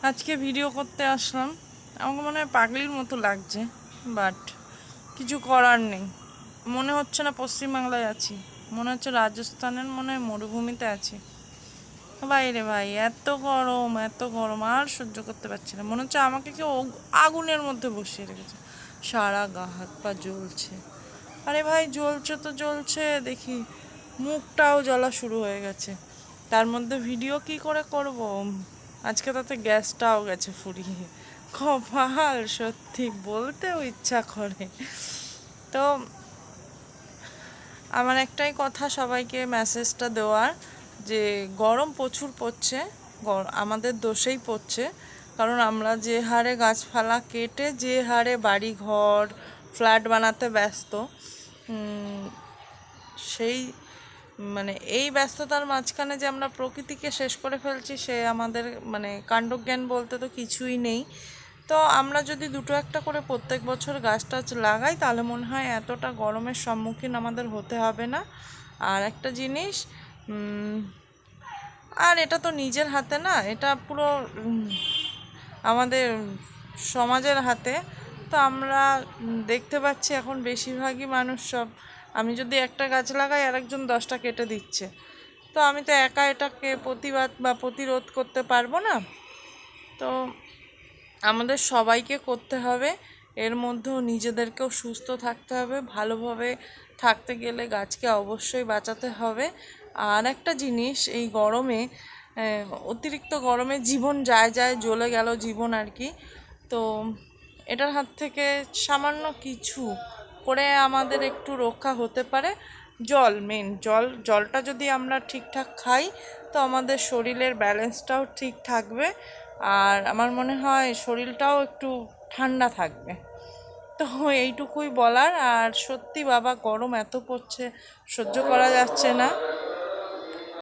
আজকে ভিডিও করতে আসলাম। আমাকে মনে হয় পাগলির মতো লাগছে, বাট কিছু করার নেই। মনে হচ্ছে না পশ্চিমবাংলায় আছি, মনে হচ্ছে রাজস্থানের মনে হয় মরুভূমিতে আছি। বাইরে ভাই এত গরম, এত গরম আর সহ্য করতে পারছি না। মনে হচ্ছে আমাকে কেউ আগুনের মধ্যে বসিয়ে রেখেছে, সারা গা হাত পা জ্বলছে। আরে ভাই জ্বলছে তো জ্বলছে, দেখি মুখটাও জ্বলা শুরু হয়ে গেছে। তার মধ্যে ভিডিও কি করে করব? আজকে তাতে গ্যাসটাও গেছে ফুরিয়ে। কপাল, সত্যি বলতেও ইচ্ছা করে। তো আমার একটাই কথা সবাইকে মেসেজটা দেওয়ার, যে গরম প্রচুর পড়ছে, আমাদের দোষেই পড়ছে। কারণ আমরা যে হারে গাছপালা কেটে যে হারে বাড়ি ঘর ফ্ল্যাট বানাতে ব্যস্ত, সেই মানে এই ব্যস্ততার মাঝখানে যে আমরা প্রকৃতিকে শেষ করে ফেলছি, সে আমাদের মানে কাণ্ডজ্ঞান বলতে তো কিছুই নেই। তো আমরা যদি দুটো একটা করে প্রত্যেক বছর গাছ টাছ লাগাই, তাহলে মনে হয় এতটা গরমের সম্মুখীন আমাদের হতে হবে না। আর একটা জিনিস, আর এটা তো নিজের হাতে না, এটা পুরো আমাদের সমাজের হাতে। তো আমরা দেখতে পাচ্ছি এখন বেশিরভাগই মানুষ সব, আমি যদি একটা গাছ লাগাই আর একজন 10টা কেটে দিচ্ছে। তো আমি তো একা এটাকে প্রতিবাদ বা প্রতিরোধ করতে পারবো না। তো আমাদের সবাইকে করতে হবে। এর মধ্যেও নিজেদেরকেও সুস্থ থাকতে হবে। ভালোভাবে থাকতে গেলে গাছকে অবশ্যই বাঁচাতে হবে। আর একটা জিনিস, এই গরমে অতিরিক্ত গরমে জীবন যায় যায় জ্বলে গেল জীবন আর কি। তো এটার হাত থেকে সামান্য কিছু করে আমাদের একটু রক্ষা হতে পারে। জল মেন, জলটা যদি আমরা ঠিকঠাক খাই, তো আমাদের শরীরের ব্যালেন্সটাও ঠিক থাকবে। আর আমার মনে হয় শরীরটাও একটু ঠান্ডা থাকবে। তো এইটুকুই বলার। আর সত্যি বাবা, গরম এত পড়ছে, সহ্য করা যাচ্ছে না।